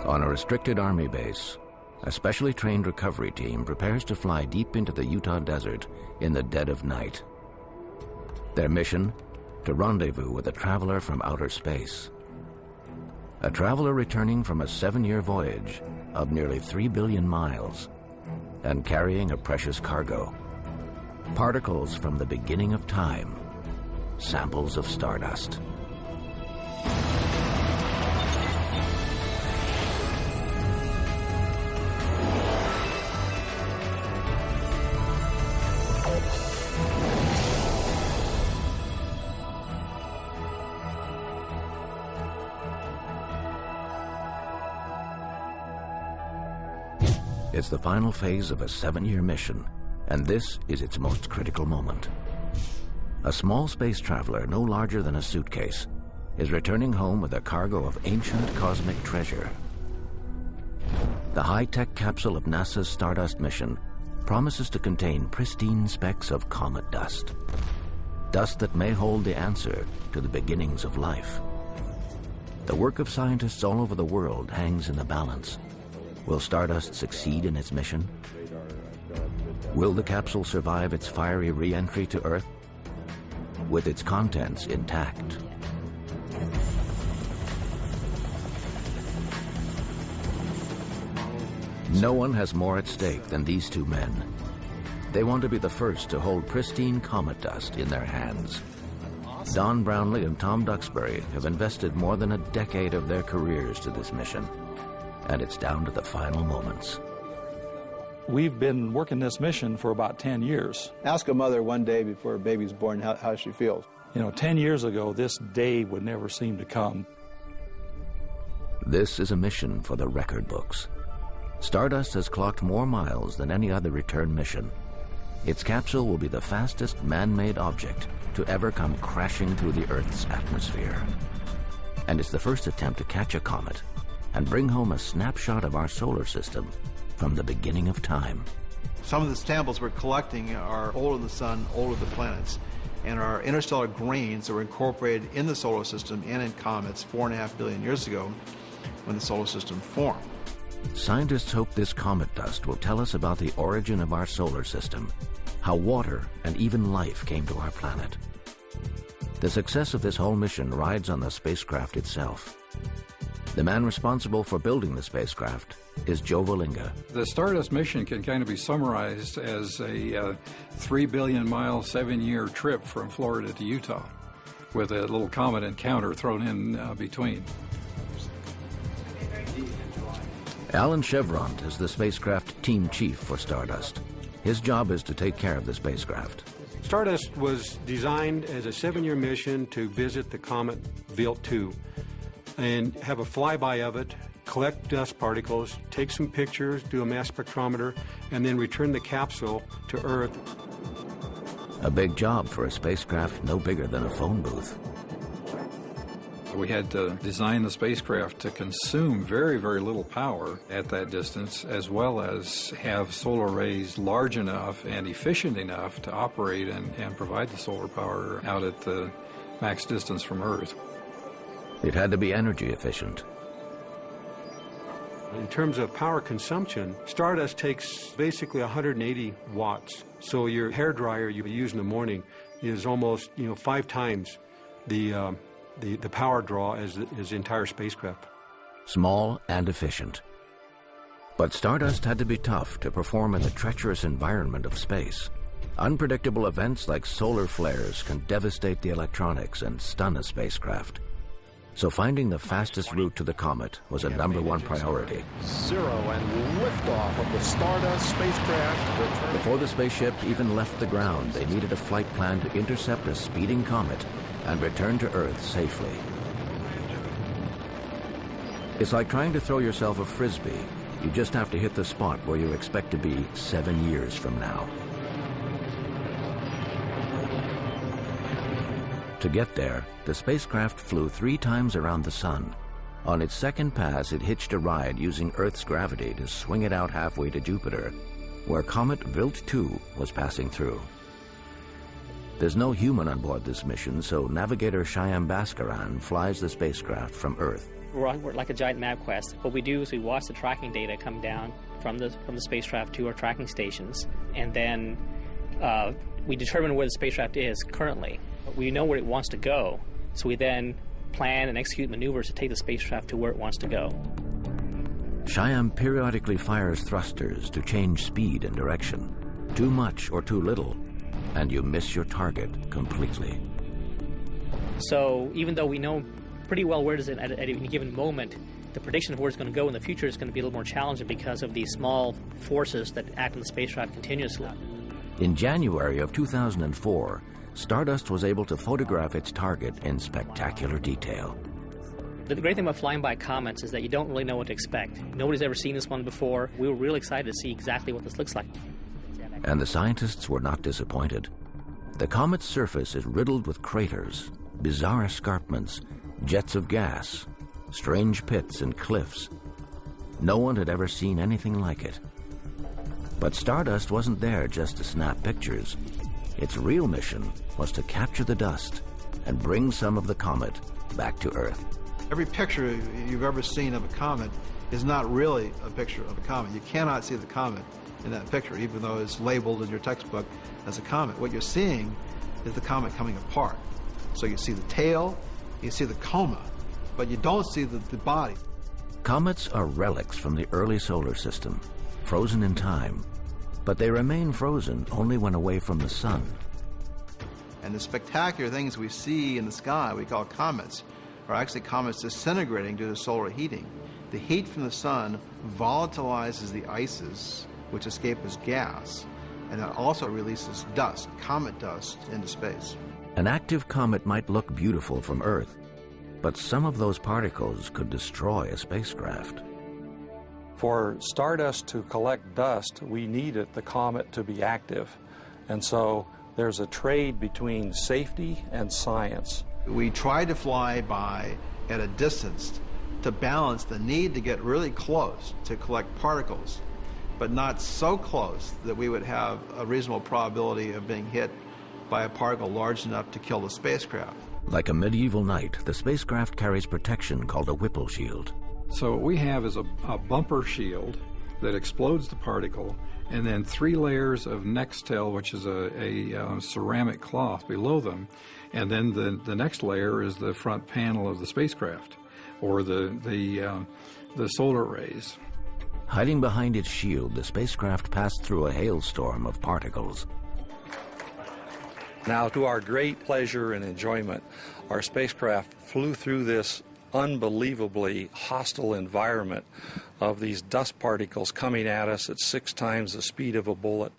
On a restricted Army base, a specially trained recovery team prepares to fly deep into the Utah desert in the dead of night. Their mission? To rendezvous with a traveler from outer space. A traveler returning from a 7-year voyage of nearly 3 billion miles and carrying a precious cargo. Particles from the beginning of time. Samples of stardust. It's the final phase of a 7-year mission, and this is its most critical moment. A small space traveler, no larger than a suitcase, is returning home with a cargo of ancient cosmic treasure. The high-tech capsule of NASA's Stardust mission promises to contain pristine specks of comet dust. Dust that may hold the answer to the beginnings of life. The work of scientists all over the world hangs in the balance. Will Stardust succeed in its mission? Will the capsule survive its fiery re-entry to Earth with its contents intact? No one has more at stake than these two men. They want to be the first to hold pristine comet dust in their hands. Don Brownlee and Tom Duxbury have invested more than a decade of their careers to this mission, and it's down to the final moments. We've been working this mission for about 10 years. Ask a mother one day before a baby's born how she feels. 10 years ago, this day would never seem to come. This is a mission for the record books. Stardust has clocked more miles than any other return mission. Its capsule will be the fastest man-made object to ever come crashing through the Earth's atmosphere. And it's the first attempt to catch a comet and bring home a snapshot of our solar system from the beginning of time. Some of the samples we're collecting are older than the sun, older than the planets, and are interstellar grains that were incorporated in the solar system and in comets 4.5 billion years ago when the solar system formed. Scientists hope this comet dust will tell us about the origin of our solar system, how water and even life came to our planet. The success of this whole mission rides on the spacecraft itself. The man responsible for building the spacecraft is Joe Valinga. The Stardust mission can kind of be summarized as a 3 billion mile, 7-year trip from Florida to Utah, with a little comet encounter thrown in between. Alan Chevront is the spacecraft team chief for Stardust. His job is to take care of the spacecraft. Stardust was designed as a 7-year mission to visit the comet Wild 2 and have a flyby of it, collect dust particles, take some pictures, do a mass spectrometer, and then return the capsule to Earth. A big job for a spacecraft no bigger than a phone booth. We had to design the spacecraft to consume very, very little power at that distance, as well as have solar arrays large enough and efficient enough to operate and provide the solar power out at the max distance from Earth. It had to be energy efficient. In terms of power consumption, Stardust takes basically 180 watts. So your hair dryer you use in the morning is almost 5 times the power draw as the entire spacecraft. Small and efficient. But Stardust had to be tough to perform in the treacherous environment of space. Unpredictable events like solar flares can devastate the electronics and stun a spacecraft. So finding the fastest route to the comet was a #1 priority. 0 and liftoff of the Stardust spacecraft. Before the spaceship even left the ground, they needed a flight plan to intercept a speeding comet and return to Earth safely. It's like trying to throw yourself a frisbee. You just have to hit the spot where you expect to be 7 years from now. To get there, the spacecraft flew 3 times around the sun. On its second pass, it hitched a ride using Earth's gravity to swing it out halfway to Jupiter, where Comet Wild 2 was passing through. There's no human on board this mission, so navigator Shyam Bhaskaran flies the spacecraft from Earth We're like a giant MapQuest. What we do is we watch the tracking data come down from the spacecraft to our tracking stations, and then we determine where the spacecraft is currently. We know where it wants to go, so we then plan and execute maneuvers to take the spacecraft to where it wants to go. Shyam periodically fires thrusters to change speed and direction. Too much or too little, and you miss your target completely. So even though we know pretty well where it is at any given moment, the prediction of where it's going to go in the future is going to be a little more challenging because of these small forces that act on the spacecraft continuously. In January of 2004, Stardust was able to photograph its target in spectacular detail. The great thing about flying by comets is that you don't really know what to expect. Nobody's ever seen this one before. We were really excited to see exactly what this looks like. And the scientists were not disappointed. The comet's surface is riddled with craters, bizarre escarpments, jets of gas, strange pits and cliffs. No one had ever seen anything like it. But Stardust wasn't there just to snap pictures. Its real mission was to capture the dust and bring some of the comet back to Earth. Every picture you've ever seen of a comet is not really a picture of a comet. You cannot see the comet in that picture, even though it's labeled in your textbook as a comet. What you're seeing is the comet coming apart. So you see the tail, you see the coma, but you don't see the body. Comets are relics from the early solar system, frozen in time, but they remain frozen only when away from the sun. And the spectacular things we see in the sky, we call comets, are actually comets disintegrating due to solar heating. The heat from the sun volatilizes the ices, which escape as gas, and it also releases dust, comet dust, into space. An active comet might look beautiful from Earth, but some of those particles could destroy a spacecraft. For Stardust to collect dust, we needed the comet to be active. And so there's a trade between safety and science. We tried to fly by at a distance to balance the need to get really close to collect particles, but not so close that we would have a reasonable probability of being hit by a particle large enough to kill the spacecraft. Like a medieval knight, the spacecraft carries protection called a Whipple shield. So what we have is a bumper shield that explodes the particle, and then 3 layers of Nextel, which is a ceramic cloth below them, and then the next layer is the front panel of the spacecraft, or the solar rays. Hiding behind its shield, the spacecraft passed through a hailstorm of particles. Now, to our great pleasure and enjoyment, our spacecraft flew through this unbelievably hostile environment of these dust particles coming at us at 6 times the speed of a bullet.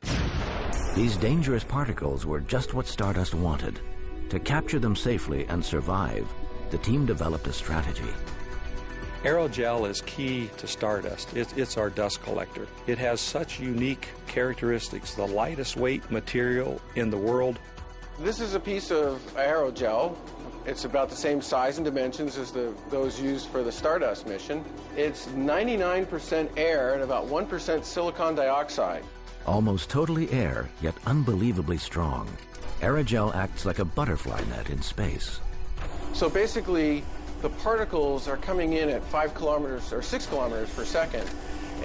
These dangerous particles were just what Stardust wanted. To capture them safely and survive, the team developed a strategy. Aerogel is key to Stardust. It's our dust collector. It has such unique characteristics, the lightest weight material in the world. This is a piece of aerogel. It's about the same size and dimensions as those used for the Stardust mission. It's 99% air and about 1% silicon dioxide. Almost totally air, yet unbelievably strong. Aerogel acts like a butterfly net in space. So basically, the particles are coming in at 5 kilometers or 6 kilometers per second.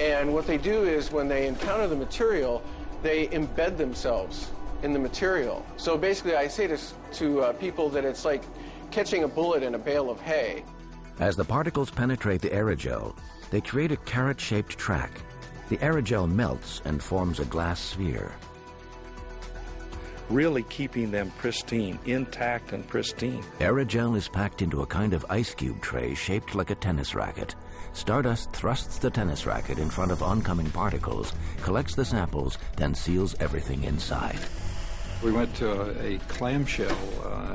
And what they do is when they encounter the material, they embed themselves in the material. So basically, I say to people that it's like catching a bullet in a bale of hay. As the particles penetrate the aerogel, they create a carrot-shaped track. The aerogel melts and forms a glass sphere. Really keeping them pristine, intact and pristine. Aerogel is packed into a kind of ice cube tray shaped like a tennis racket. Stardust thrusts the tennis racket in front of oncoming particles, collects the samples, then seals everything inside. We went to a clamshell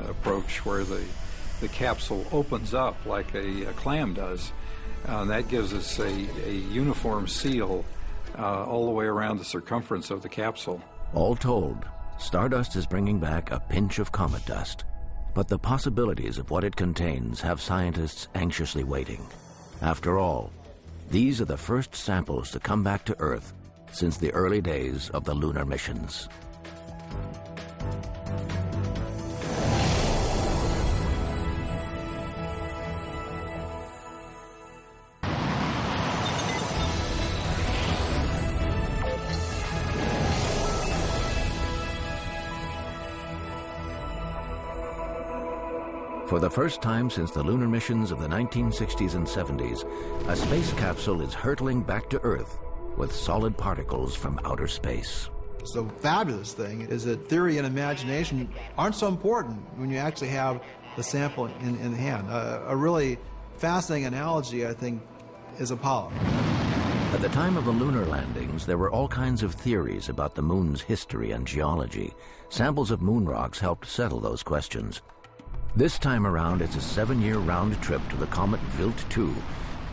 approach where the capsule opens up like a clam does. And that gives us a uniform seal all the way around the circumference of the capsule. All told, Stardust is bringing back a pinch of comet dust. But the possibilities of what it contains have scientists anxiously waiting. After all, these are the first samples to come back to Earth since the early days of the lunar missions. For the first time since the lunar missions of the 1960s and 70s, a space capsule is hurtling back to Earth with solid particles from outer space. The fabulous thing is that theory and imagination aren't so important when you actually have the sample in hand. A really fascinating analogy, I think, is Apollo. At the time of the lunar landings, there were all kinds of theories about the moon's history and geology. Samples of moon rocks helped settle those questions. This time around, it's a 7-year round trip to the comet Wild 2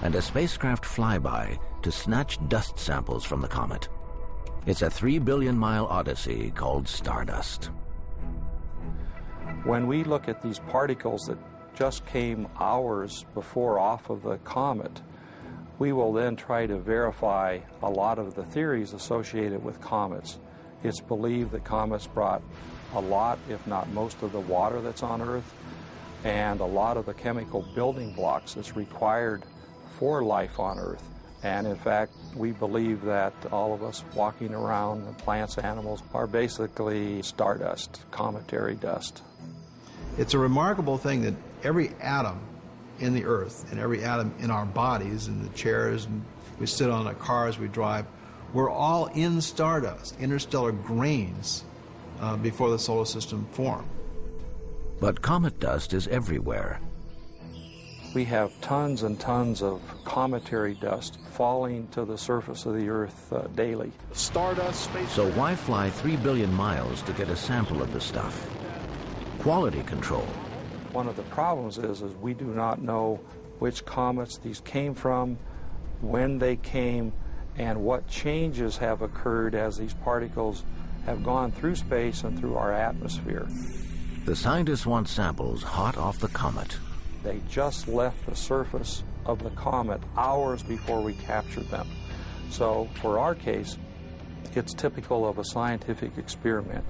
and a spacecraft flyby to snatch dust samples from the comet. It's a 3 billion mile odyssey called Stardust. When we look at these particles that just came hours before off of the comet, we will then try to verify a lot of the theories associated with comets. It's believed that comets brought a lot, if not most, of the water that's on Earth and a lot of the chemical building blocks that's required for life on Earth. And in fact, we believe that all of us walking around, the plants, animals, are basically stardust, cometary dust. It's a remarkable thing that every atom in the Earth and every atom in our bodies, in the chairs, and we sit on the cars we drive, we're all in stardust, interstellar grains, before the solar system formed. But comet dust is everywhere. We have tons and tons of cometary dust falling to the surface of the Earth daily. Stardust space. So why fly 3 billion miles to get a sample of the stuff? Quality control. One of the problems is we do not know which comets these came from, when they came, and what changes have occurred as these particles have gone through space and through our atmosphere. The scientists want samples hot off the comet. They just left the surface of the comet hours before we captured them. So for our case, it's typical of a scientific experiment.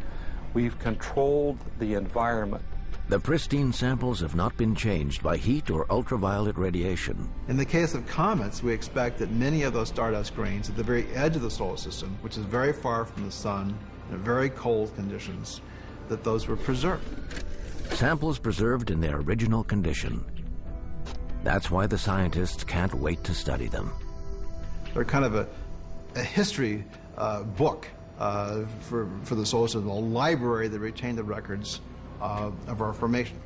We've controlled the environment. The pristine samples have not been changed by heat or ultraviolet radiation. In the case of comets, we expect that many of those stardust grains at the very edge of the solar system, which is very far from the sun, in very cold conditions, that those were preserved. Samples preserved in their original condition. That's why the scientists can't wait to study them. They're kind of a history book for the solar system, a library that retained the records of our formation.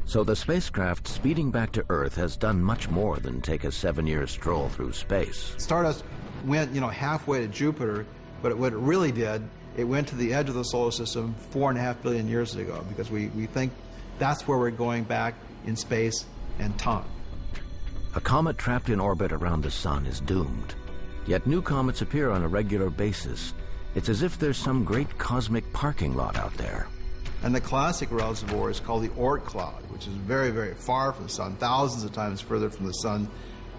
So the spacecraft speeding back to Earth has done much more than take a 7-year stroll through space. Stardust went, halfway to Jupiter, but what it really did, it went to the edge of the solar system 4.5 billion years ago, because we think that's where we're going back in space and time. A comet trapped in orbit around the sun is doomed. Yet new comets appear on a regular basis. It's as if there's some great cosmic parking lot out there. And the classic reservoir is called the Oort cloud, which is very, very far from the sun, thousands of times further from the sun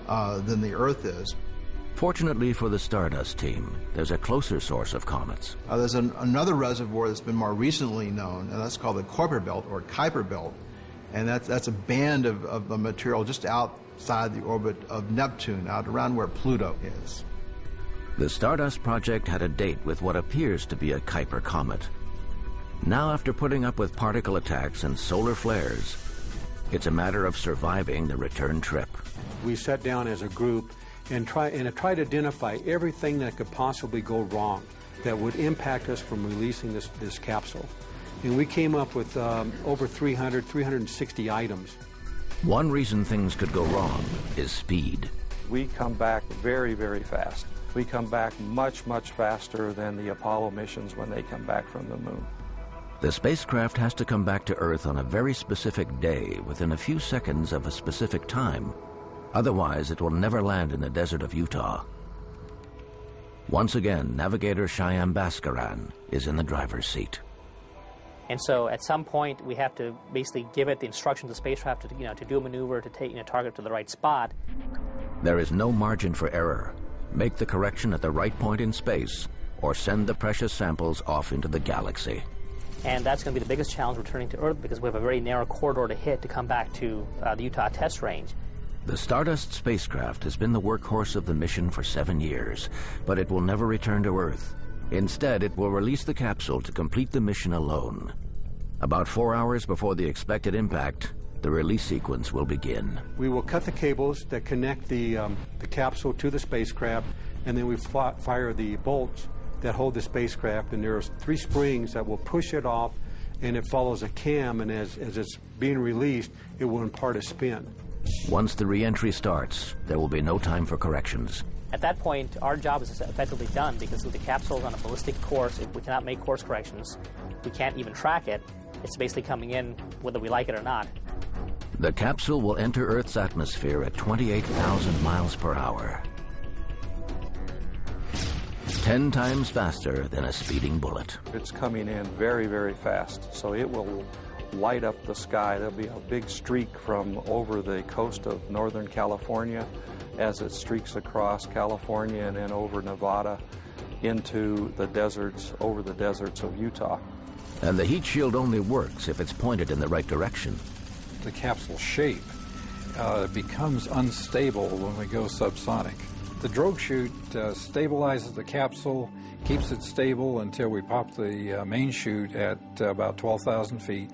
than the Earth is. Fortunately for the Stardust team, there's a closer source of comets. There's another reservoir that's been more recently known, and that's called the Kuiper Belt, or Kuiper Belt. And that's a band of material just outside the orbit of Neptune, out around where Pluto is. The Stardust project had a date with what appears to be a Kuiper comet. Now, after putting up with particle attacks and solar flares, it's a matter of surviving the return trip. We sat down as a group and tried to identify everything that could possibly go wrong that would impact us from releasing this capsule. And we came up with over 360 items. One reason things could go wrong is speed. We come back very, very fast. We come back much, much faster than the Apollo missions when they come back from the moon. The spacecraft has to come back to Earth on a very specific day within a few seconds of a specific time. Otherwise, it will never land in the desert of Utah. Once again, navigator Shyam Bhaskaran is in the driver's seat. And so at some point, we have to basically give it the instruction to the spacecraft to do a maneuver to take target to the right spot. There is no margin for error. Make the correction at the right point in space, or send the precious samples off into the galaxy. And that's going to be the biggest challenge returning to Earth, because we have a very narrow corridor to hit to come back to the Utah test range. The Stardust spacecraft has been the workhorse of the mission for 7 years, but it will never return to Earth. Instead, it will release the capsule to complete the mission alone. About 4 hours before the expected impact, the release sequence will begin. We will cut the cables that connect the capsule to the spacecraft, and then we fire the bolts that hold the spacecraft, and there are 3 springs that will push it off, and it follows a cam, and as it's being released, it will impart a spin. Once the re-entry starts, there will be no time for corrections. At that point, our job is effectively done because with the capsule is on a ballistic course, if we cannot make course corrections, we can't even track it. It's basically coming in whether we like it or not. The capsule will enter Earth's atmosphere at 28,000 miles per hour. 10 times faster than a speeding bullet. It's coming in very, very fast, so it will light up the sky. There'll be a big streak from over the coast of Northern California as it streaks across California and then over Nevada into the deserts, over the deserts of Utah. And the heat shield only works if it's pointed in the right direction. The capsule shape becomes unstable when we go subsonic. The drogue chute stabilizes the capsule, keeps it stable until we pop the main chute at about 12,000 feet.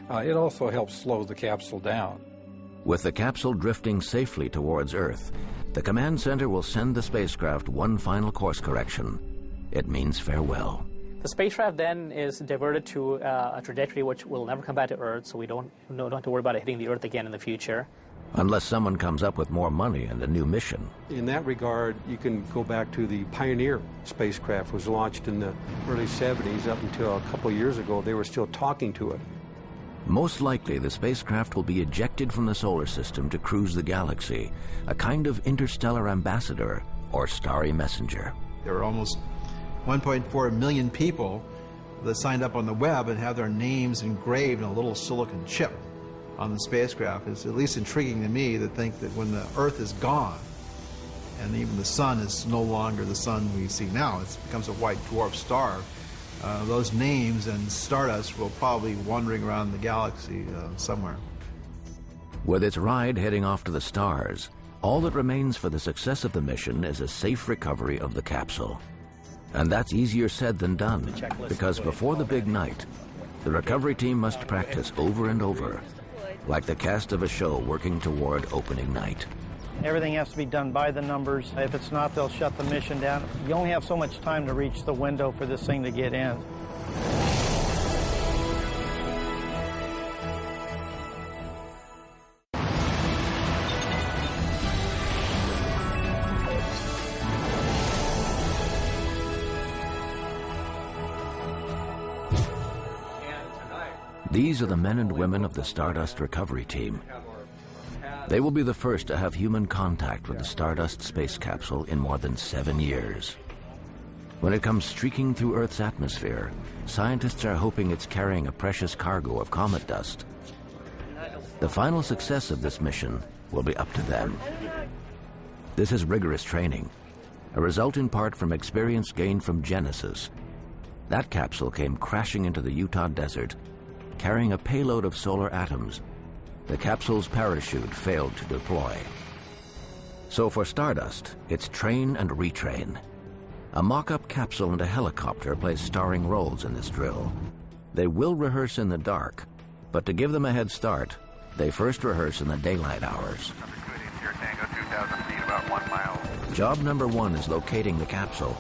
It also helps slow the capsule down. With the capsule drifting safely towards Earth, the command center will send the spacecraft one final course correction. It means farewell. The spacecraft then is diverted to a trajectory which will never come back to Earth, so we don't have to worry about it hitting the Earth again in the future. Unless someone comes up with more money and a new mission. In that regard, you can go back to the Pioneer spacecraft. It was launched in the early 70s. Up until a couple of years ago, they were still talking to it. Most likely, the spacecraft will be ejected from the solar system to cruise the galaxy, a kind of interstellar ambassador or starry messenger. There are almost 1.4 million people that signed up on the web and have their names engraved in a little silicon chip on the spacecraft. It's at least intriguing to me to think that when the Earth is gone, and even the sun is no longer the sun we see now, it becomes a white dwarf star, those names and stardust will probably be wandering around the galaxy somewhere. With its ride heading off to the stars, all that remains for the success of the mission is a safe recovery of the capsule. And that's easier said than done, because before the big night, the recovery team must practice over and over, like the cast of a show working toward opening night. Everything has to be done by the numbers. If it's not, they'll shut the mission down. You only have so much time to reach the window for this thing to get in. These are the men and women of the Stardust Recovery Team. They will be the first to have human contact with the Stardust space capsule in more than 7 years. When it comes streaking through Earth's atmosphere, scientists are hoping it's carrying a precious cargo of comet dust. The final success of this mission will be up to them. This is rigorous training, a result in part from experience gained from Genesis. That capsule came crashing into the Utah desert, carrying a payload of solar atoms. The capsule's parachute failed to deploy. So for Stardust, it's train and retrain. A mock-up capsule and a helicopter play starring roles in this drill. They will rehearse in the dark, but to give them a head start, they first rehearse in the daylight hours. Job number 1 is locating the capsule.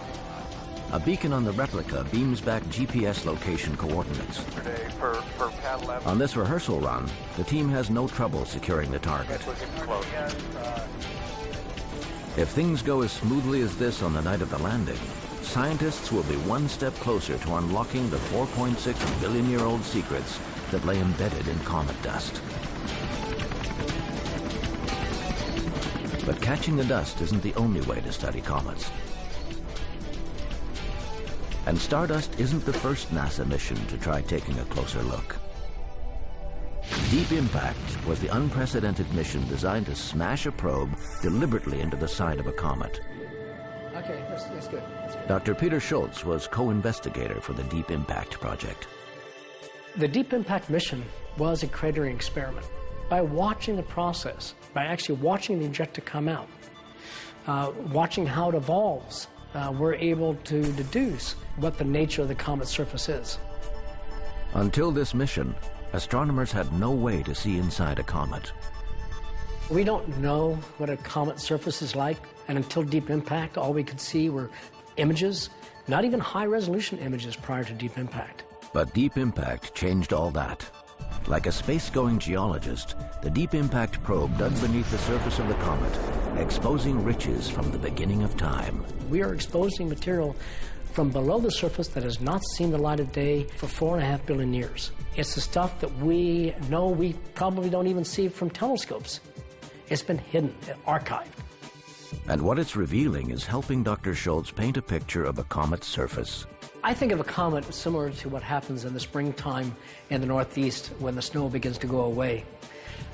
A beacon on the replica beams back GPS location coordinates. On this rehearsal run, the team has no trouble securing the target. If things go as smoothly as this on the night of the landing, scientists will be one step closer to unlocking the 4.6 billion-year-old secrets that lay embedded in comet dust. But catching the dust isn't the only way to study comets. And Stardust isn't the first NASA mission to try taking a closer look. Deep Impact was the unprecedented mission designed to smash a probe deliberately into the side of a comet. Okay, that's good. Dr. Peter Schultz was co-investigator for the Deep Impact project. The Deep Impact mission was a cratering experiment. By watching the process, by actually watching the objective come out, watching how it evolves, we're able to deduce what the nature of the comet's surface is. Until this mission, astronomers had no way to see inside a comet. We don't know what a comet surface is like, and until Deep Impact, all we could see were images, not even high-resolution images prior to Deep Impact. But Deep Impact changed all that. Like a space-going geologist, the Deep Impact probe dug beneath the surface of the comet, exposing riches from the beginning of time. We are exposing material from below the surface that has not seen the light of day for 4.5 billion years. It's the stuff that we know we probably don't even see from telescopes. It's been hidden, archived. And what it's revealing is helping Dr. Schultz paint a picture of a comet's surface. I think of a comet similar to what happens in the springtime in the Northeast when the snow begins to go away.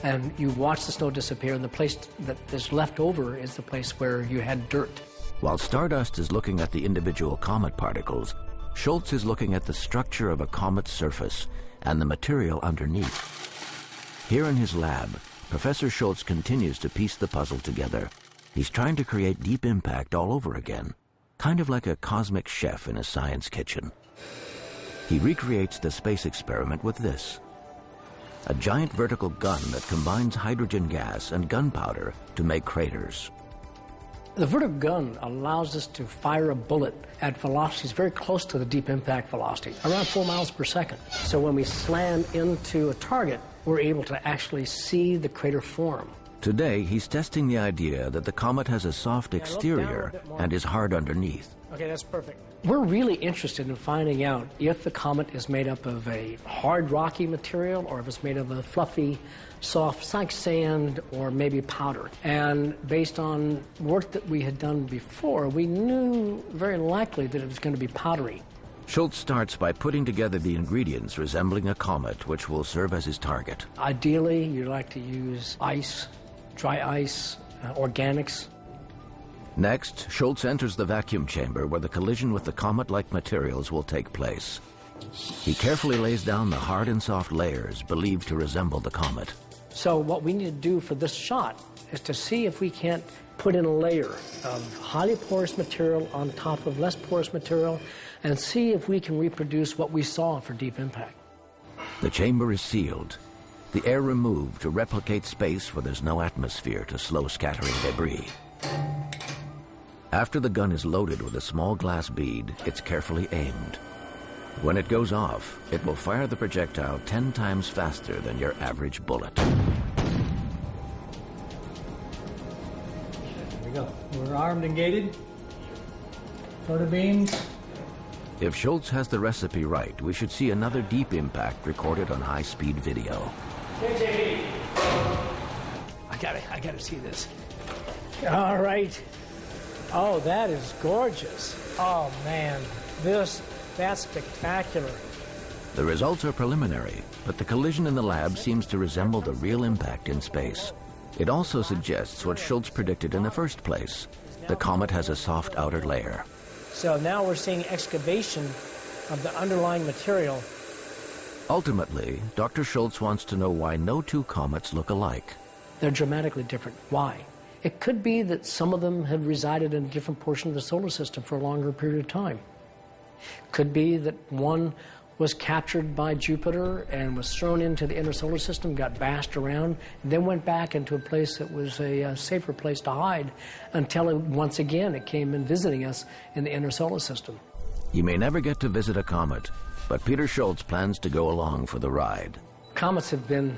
And you watch the snow disappear, and the place that is left over is the place where you had dirt. While Stardust is looking at the individual comet particles, Schultz is looking at the structure of a comet's surface and the material underneath. Here in his lab, Professor Schultz continues to piece the puzzle together. He's trying to create Deep Impact all over again, kind of like a cosmic chef in a science kitchen. He recreates the space experiment with this: a giant vertical gun that combines hydrogen gas and gunpowder to make craters. The vertical gun allows us to fire a bullet at velocities very close to the Deep Impact velocity, around 4 miles per second. So when we slam into a target, we're able to actually see the crater form. Today, he's testing the idea that the comet has a soft exterior and is hard underneath. Okay, that's perfect. We're really interested in finding out if the comet is made up of a hard, rocky material or if it's made of a fluffy, soft, like sand or maybe powder. And based on work that we had done before, we knew very likely that it was going to be powdery. Schultz starts by putting together the ingredients resembling a comet, which will serve as his target. Ideally, you'd like to use ice, dry ice, organics. Next, Schultz enters the vacuum chamber where the collision with the comet-like materials will take place. He carefully lays down the hard and soft layers believed to resemble the comet. So what we need to do for this shot is to see if we can't put in a layer of highly porous material on top of less porous material and see if we can reproduce what we saw for Deep Impact. The chamber is sealed, the air removed to replicate space where there's no atmosphere to slow scattering debris. After the gun is loaded with a small glass bead, it's carefully aimed. When it goes off, it will fire the projectile 10 times faster than your average bullet. There we go. We're armed and gated. Photo beams. If Schultz has the recipe right, we should see another Deep Impact recorded on high-speed video. I gotta see this. All right. Oh, that is gorgeous. Oh, man. That's spectacular. The results are preliminary, but the collision in the lab seems to resemble the real impact in space. It also suggests what Schultz predicted in the first place. The comet has a soft outer layer. So now we're seeing excavation of the underlying material. Ultimately, Dr. Schultz wants to know why no two comets look alike. They're dramatically different. Why? It could be that some of them have resided in a different portion of the solar system for a longer period of time. Could be that one was captured by Jupiter and was thrown into the inner solar system, got bashed around, and then went back into a place that was a safer place to hide until once again it came in visiting us in the inner solar system. You may never get to visit a comet, but Peter Schultz plans to go along for the ride. Comets have been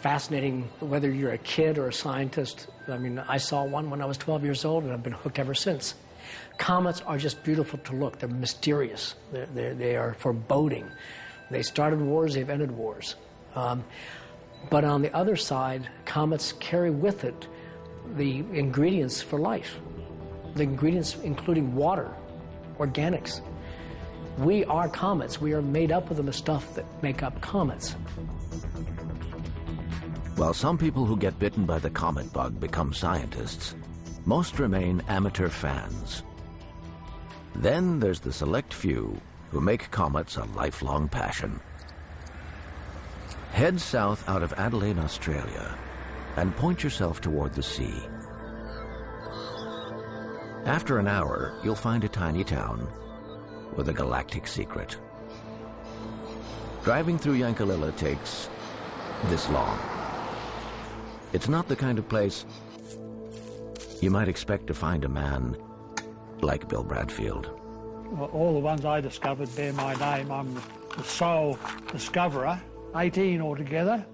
fascinating, whether you're a kid or a scientist. I mean, I saw one when I was 12 years old, and I've been hooked ever since. Comets are just beautiful to look. They're mysterious. They are foreboding. They started wars, they've ended wars. But on the other side, comets carry with it the ingredients for life. The ingredients including water, organics. We are comets. We are made up of the stuff that make up comets. While some people who get bitten by the comet bug become scientists, most remain amateur fans. Then there's the select few who make comets a lifelong passion. Head south out of Adelaide, Australia, and point yourself toward the sea. After an hour, you'll find a tiny town with a galactic secret. Driving through Yankalilla takes this long. It's not the kind of place you might expect to find a man like Bill Bradfield. Well, all the ones I discovered bear my name. I'm the sole discoverer, 18 altogether.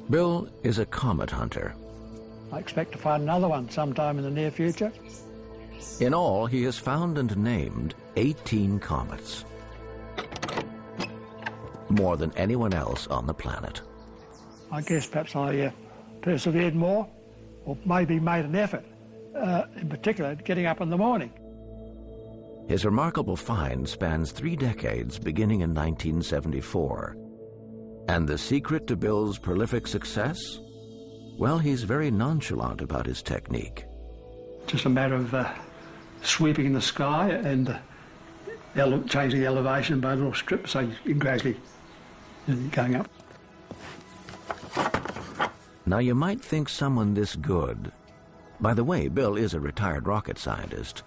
Bill is a comet hunter. I expect to find another one sometime in the near future. In all, he has found and named 18 comets. More than anyone else on the planet. I guess perhaps I persevered more, or maybe made an effort, in particular, getting up in the morning. His remarkable find spans 3 decades, beginning in 1974. And the secret to Bill's prolific success? Well, he's very nonchalant about his technique. Just a matter of sweeping the sky and changing the elevation by little strips, so you gradually going up. Now, you might think someone this good, by the way, Bill is a retired rocket scientist,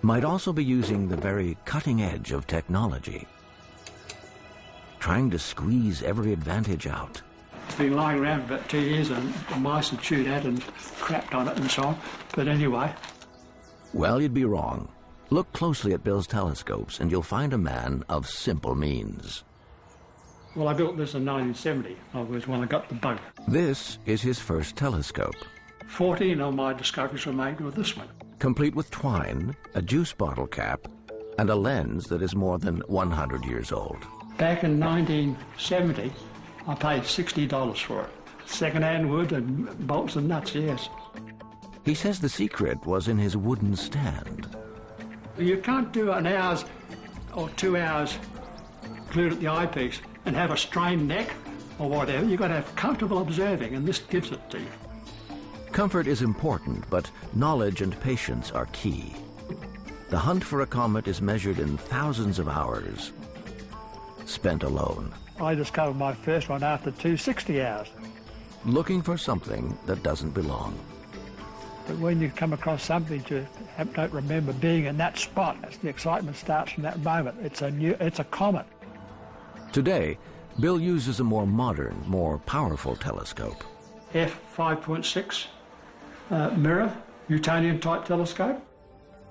might also be using the very cutting edge of technology, trying to squeeze every advantage out. It's been lying around for about 2 years and the mice had chewed at and crapped on it and so on. But anyway. Well, you'd be wrong. Look closely at Bill's telescopes and you'll find a man of simple means. Well, I built this in 1970. I was when I got the bug. This is his first telescope. 14 of my discoveries were made with this one. Complete with twine, a juice bottle cap, and a lens that is more than 100 years old. Back in 1970, I paid $60 for it. Second-hand wood and bolts and nuts, yes. He says the secret was in his wooden stand. You can't do an hour's or 2 hours glued at the eyepiece and have a strained neck or whatever. You've got to have comfortable observing, and this gives it to you. Comfort is important, but knowledge and patience are key. The hunt for a comet is measured in thousands of hours spent alone. I discovered my first one after 260 hours. Looking for something that doesn't belong. But when you come across something you don't remember being in that spot, the excitement starts from that moment. It's a comet. Today, Bill uses a more modern, more powerful telescope. F5.6 mirror, Newtonian-type telescope.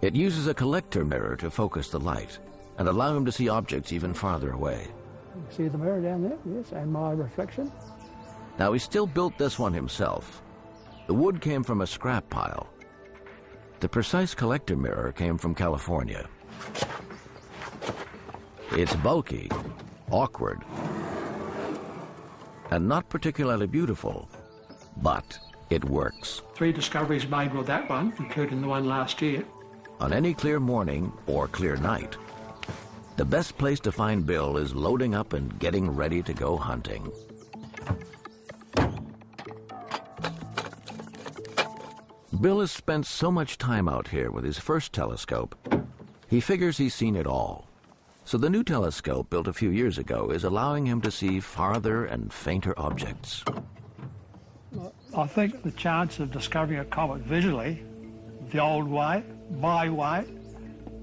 It uses a collector mirror to focus the light and allow him to see objects even farther away. You see the mirror down there? Yes, and my reflection. Now, he still built this one himself. The wood came from a scrap pile. The precise collector mirror came from California. It's bulky, awkward, and not particularly beautiful, but it works. 3 discoveries made with that one, including the one last year. On any clear morning or clear night, the best place to find Bill is loading up and getting ready to go hunting. Bill has spent so much time out here with his first telescope, he figures he's seen it all. So the new telescope, built a few years ago, is allowing him to see farther and fainter objects. I think the chance of discovering a comet visually, the old way, my way,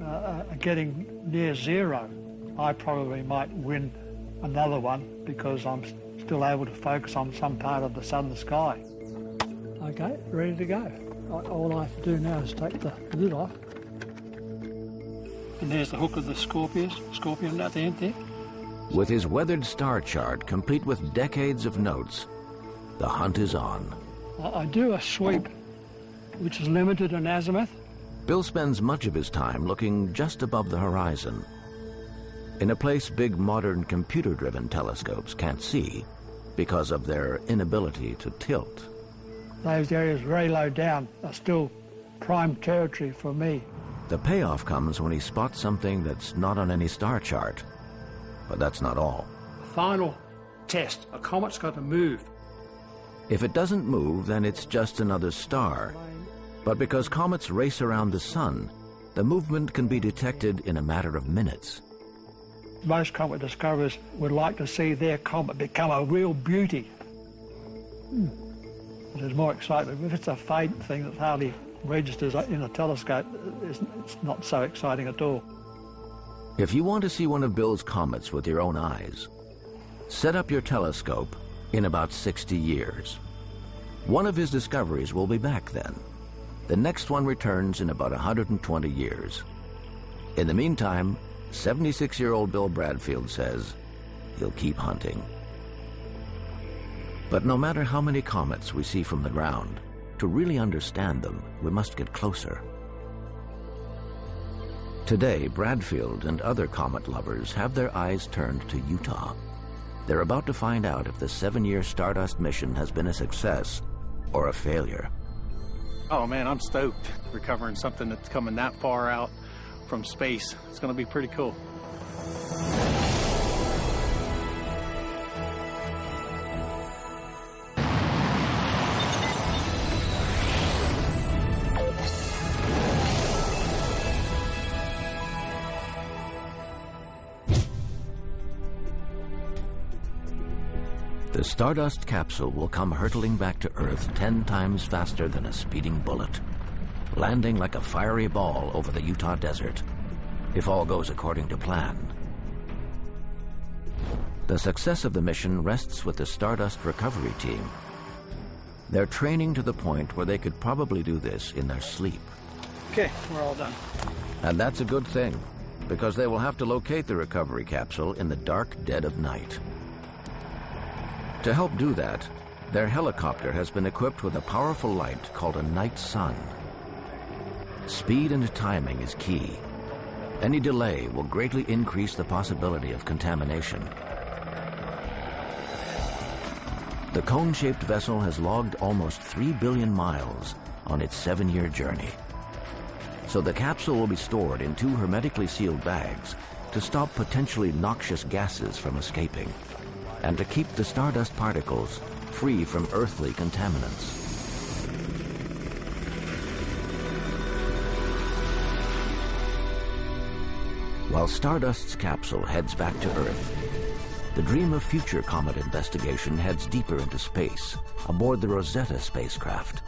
are getting near zero. I probably might win another one because I'm still able to focus on some part of the southern sky. Okay, ready to go. All I have to do now is take the lid off. And there's the hook of the scorpion at the end there. With his weathered star chart, complete with decades of notes, the hunt is on. I do a sweep, which is limited in azimuth. Bill spends much of his time looking just above the horizon, in a place big modern computer-driven telescopes can't see because of their inability to tilt. Those areas very low down are still prime territory for me. The payoff comes when he spots something that's not on any star chart. But that's not all. Final test. A comet's got to move. If it doesn't move, then it's just another star. But because comets race around the sun, the movement can be detected in a matter of minutes. Most comet discoverers would like to see their comet become a real beauty. There's more excitement. If it's a faint thing that hardly registers in a telescope, it's not so exciting at all. If you want to see one of Bill's comets with your own eyes, set up your telescope in about 60 years. One of his discoveries will be back then. The next one returns in about 120 years. In the meantime, 76-year-old Bill Bradfield says he'll keep hunting. But no matter how many comets we see from the ground, to really understand them, we must get closer. Today, Bradfield and other comet lovers have their eyes turned to Utah. They're about to find out if the 7-year Stardust mission has been a success or a failure. Oh man, I'm stoked. Recovering something that's coming that far out from space. It's going to be pretty cool. The Stardust capsule will come hurtling back to Earth 10 times faster than a speeding bullet, landing like a fiery ball over the Utah desert, if all goes according to plan. The success of the mission rests with the Stardust recovery team. They're training to the point where they could probably do this in their sleep. Okay, we're all done. And that's a good thing, because they will have to locate the recovery capsule in the dark dead of night. To help do that, their helicopter has been equipped with a powerful light called a night sun. Speed and timing is key. Any delay will greatly increase the possibility of contamination. The cone-shaped vessel has logged almost 3 billion miles on its 7-year journey. So the capsule will be stored in 2 hermetically sealed bags to stop potentially noxious gases from escaping, and to keep the Stardust particles free from earthly contaminants. While Stardust's capsule heads back to Earth, the dream of future comet investigation heads deeper into space aboard the Rosetta spacecraft,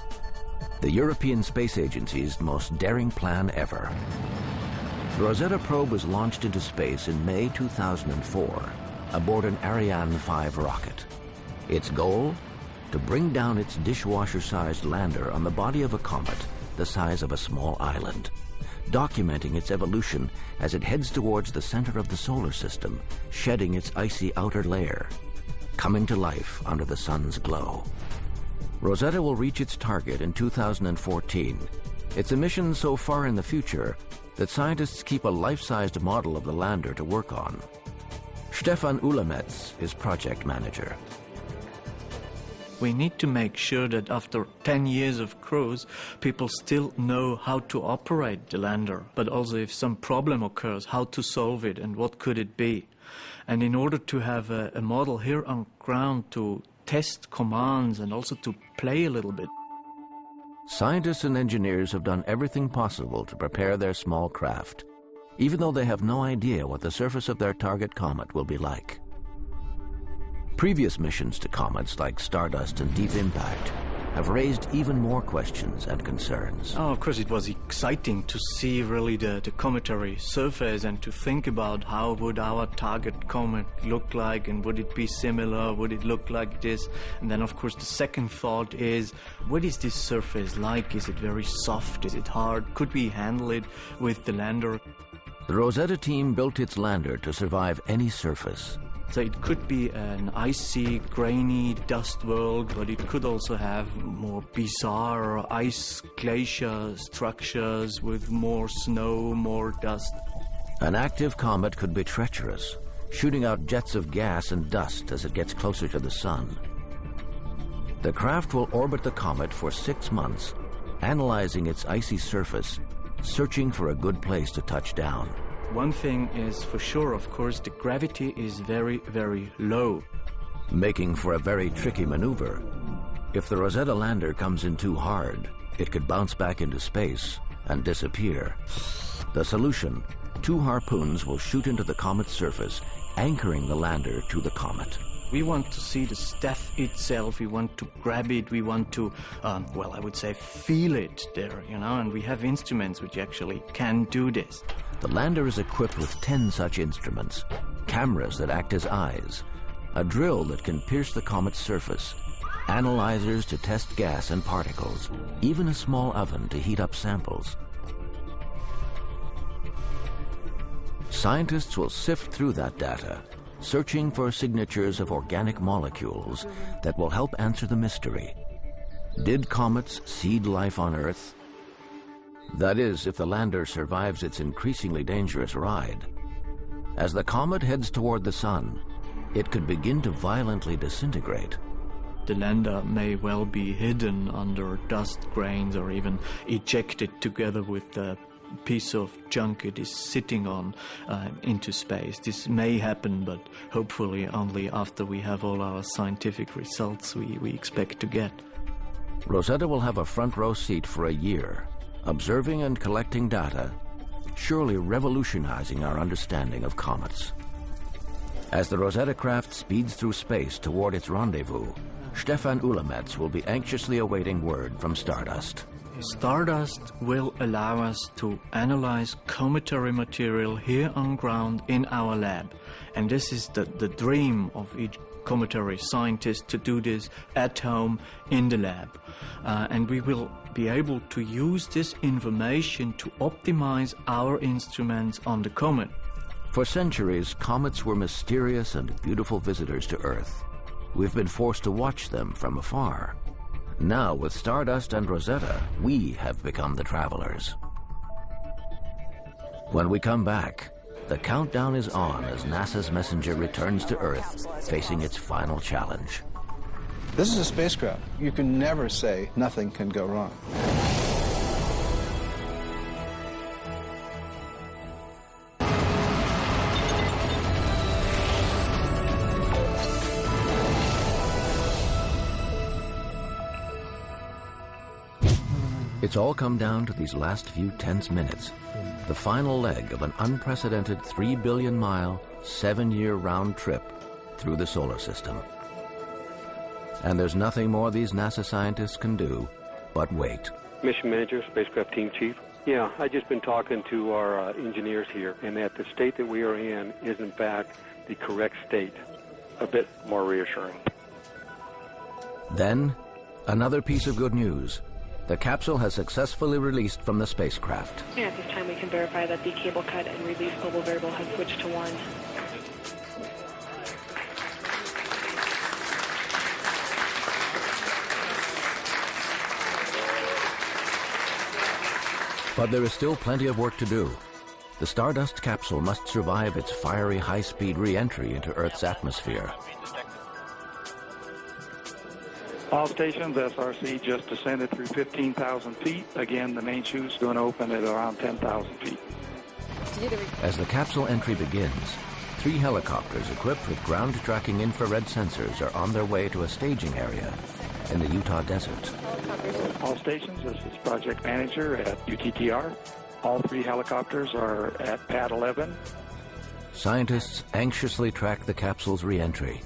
the European Space Agency's most daring plan ever. The Rosetta probe was launched into space in May 2004 aboard an Ariane 5 rocket. Its goal? To bring down its dishwasher-sized lander on the body of a comet the size of a small island, documenting its evolution as it heads towards the center of the solar system, shedding its icy outer layer, coming to life under the sun's glow. Rosetta will reach its target in 2014. It's a mission so far in the future that scientists keep a life-sized model of the lander to work on. Stefan Ulametz is project manager. We need to make sure that after 10 years of cruise, people still know how to operate the lander, but also if some problem occurs, how to solve it and what could it be. And in order to have a model here on ground to test commands and also to play a little bit. Scientists and engineers have done everything possible to prepare their small craft, even though they have no idea what the surface of their target comet will be like. Previous missions to comets like Stardust and Deep Impact have raised even more questions and concerns. Oh, of course, it was exciting to see really the cometary surface and to think about how would our target comet look like, and would it be similar, would it look like this? And then, of course, the second thought is, what is this surface like? Is it very soft? Is it hard? Could we handle it with the lander? The Rosetta team built its lander to survive any surface. So it could be an icy, grainy dust world, but it could also have more bizarre ice glacier structures with more snow, more dust. An active comet could be treacherous, shooting out jets of gas and dust as it gets closer to the sun. The craft will orbit the comet for 6 months, analyzing its icy surface, searching for a good place to touch down. One thing is for sure, of course, the gravity is very, very low, making for a very tricky maneuver. If the Rosetta lander comes in too hard, it could bounce back into space and disappear. The solution: 2 harpoons will shoot into the comet's surface, anchoring the lander to the comet. We want to see the stuff itself, we want to grab it, we want to, well, I would say feel it there, you know, and we have instruments which actually can do this. The lander is equipped with 10 such instruments, cameras that act as eyes, a drill that can pierce the comet's surface, analyzers to test gas and particles, even a small oven to heat up samples. Scientists will sift through that data, searching for signatures of organic molecules that will help answer the mystery. Did comets seed life on Earth? That is, if the lander survives its increasingly dangerous ride. As the comet heads toward the sun, it could begin to violently disintegrate. The lander may well be hidden under dust grains or even ejected together with the piece of junk it is sitting on into space. This may happen, but hopefully only after we have all our scientific results we expect to get. Rosetta will have a front row seat for a year, observing and collecting data, surely revolutionizing our understanding of comets. As the Rosetta craft speeds through space toward its rendezvous, Stefan Ulemetz will be anxiously awaiting word from Stardust. Stardust will allow us to analyze cometary material here on ground in our lab. And this is the dream of each cometary scientist, to do this at home in the lab. And we will be able to use this information to optimize our instruments on the comet. For centuries, comets were mysterious and beautiful visitors to Earth. We've been forced to watch them from afar. Now, with Stardust and Rosetta, we have become the travelers. When we come back, the countdown is on as NASA's messenger returns to Earth, facing its final challenge. This is a spacecraft. You can never say nothing can go wrong. It's all come down to these last few tense minutes, the final leg of an unprecedented 3 billion mile, 7-year round trip through the solar system. And there's nothing more these NASA scientists can do but wait. Mission Manager, Spacecraft Team Chief. Yeah, I've just been talking to our engineers here, and that the state that we are in is in fact the correct state. A bit more reassuring. Then, another piece of good news. The capsule has successfully released from the spacecraft. Yeah, at this time we can verify that the cable cut and release global variable has switched to 1. But there is still plenty of work to do. The Stardust capsule must survive its fiery high-speed re-entry into Earth's atmosphere. All stations, SRC just descended through 15,000 feet. Again, the main chute's going to open at around 10,000 feet. As the capsule entry begins, 3 helicopters equipped with ground-tracking infrared sensors are on their way to a staging area in the Utah desert. All stations, this is Project Manager at UTTR. All 3 helicopters are at Pad 11. Scientists anxiously track the capsule's re-entry.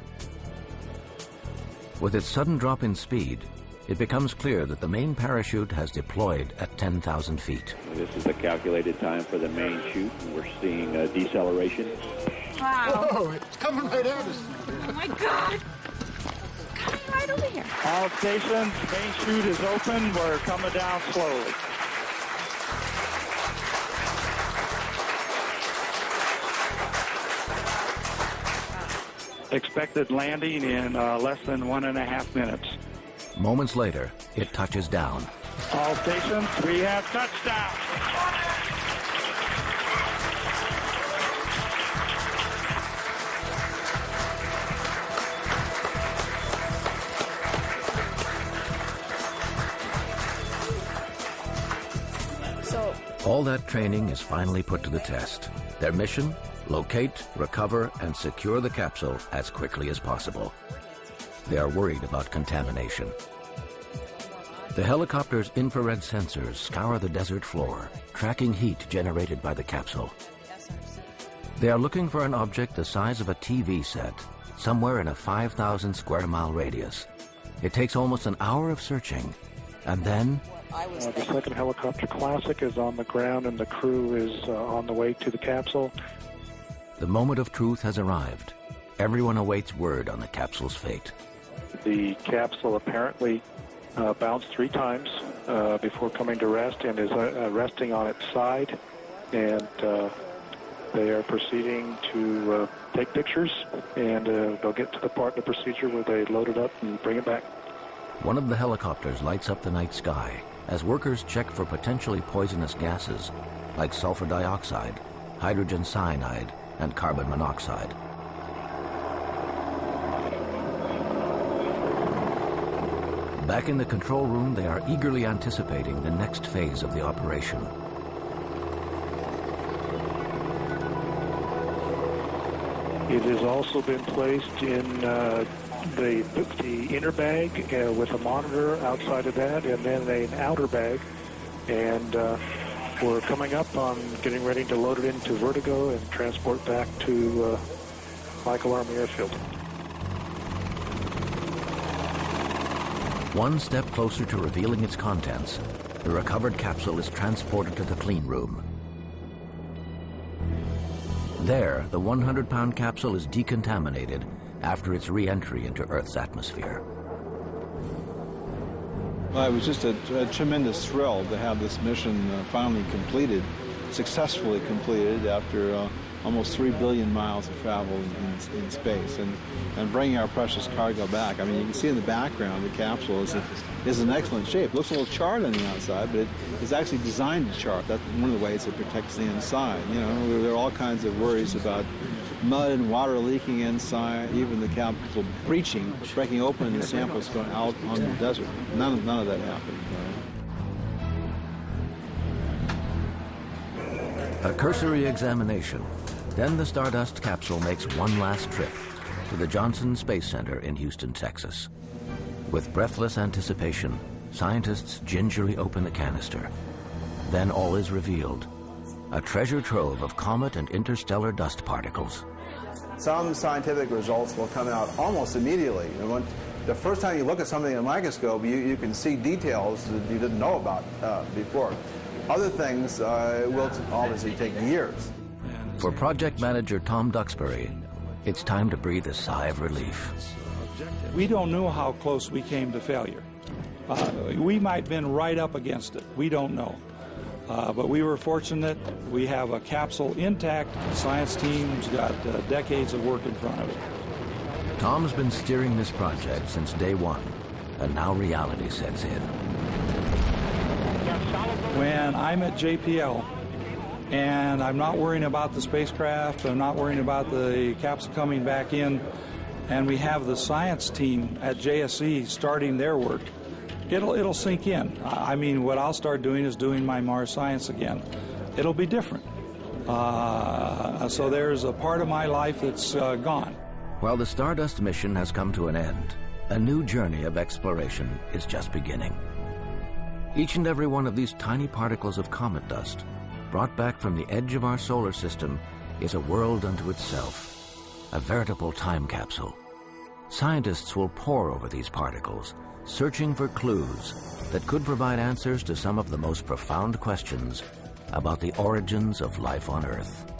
With its sudden drop in speed, it becomes clear that the main parachute has deployed at 10,000 feet. This is the calculated time for the main chute, and we're seeing deceleration. Wow. Whoa, it's coming right at us. Oh my God. It's coming right over here. All stations, main chute is open. We're coming down slowly. Expected landing in less than 1.5 minutes. Moments later, it touches down. All stations, we have touchdown. All that training is finally put to the test. Their mission? Locate, recover, and secure the capsule as quickly as possible. They are worried about contamination. The helicopter's infrared sensors scour the desert floor, tracking heat generated by the capsule. They are looking for an object the size of a TV set, somewhere in a 5,000 square mile radius. It takes almost an hour of searching, and then... The second helicopter Classic is on the ground and the crew is on the way to the capsule. The moment of truth has arrived. everyone awaits word on the capsule's fate. The capsule apparently bounced 3 times before coming to rest and is resting on its side, and they are proceeding to take pictures, and they'll get to the part of the procedure where they load it up and bring it back. One of the helicopters lights up the night sky as workers check for potentially poisonous gases like sulfur dioxide, hydrogen cyanide, and carbon monoxide. Back in the control room, they are eagerly anticipating the next phase of the operation. It has also been placed in the inner bag with a monitor outside of that, and then an outer bag. And we're coming up on getting ready to load it into Vertigo and transport back to Michael Army Airfield. One step closer to revealing its contents, the recovered capsule is transported to the clean room. There, the 100-pound capsule is decontaminated after its re-entry into Earth's atmosphere. Well, it was just a tremendous thrill to have this mission finally completed, successfully completed after almost 3 billion miles of travel in space, and bringing our precious cargo back. I mean, you can see in the background the capsule is in excellent shape. It looks a little charred on the outside, but it is actually designed to chart. That's one of the ways it protects the inside. You know, there are all kinds of worries about mud and water leaking inside, even the capsule breaching, breaking open and the samples going out on the desert. None of that happened. A cursory examination. Then the Stardust capsule makes one last trip to the Johnson Space Center in Houston, Texas. With breathless anticipation, scientists gingerly open the canister. Then all is revealed. A treasure trove of comet and interstellar dust particles. Some scientific results will come out almost immediately. And the first time you look at something in a microscope, you can see details that you didn't know about before. Other things will obviously take years. For project manager Tom Duxbury, it's time to breathe a sigh of relief. We don't know how close we came to failure. We might have been right up against it. We don't know. But we were fortunate. We have a capsule intact. The science team's got decades of work in front of it. Tom's been steering this project since day one, and now reality sets in. When I'm at JPL and I'm not worrying about the spacecraft, I'm not worrying about the capsule coming back in, and we have the science team at JSC starting their work, it'll sink in. I mean, what I'll start doing is doing my Mars science again. It'll be different. So there's a part of my life that's gone. While the Stardust mission has come to an end, a new journey of exploration is just beginning. Each and every one of these tiny particles of comet dust, brought back from the edge of our solar system, is a world unto itself, a veritable time capsule. Scientists will pore over these particles, searching for clues that could provide answers to some of the most profound questions about the origins of life on Earth.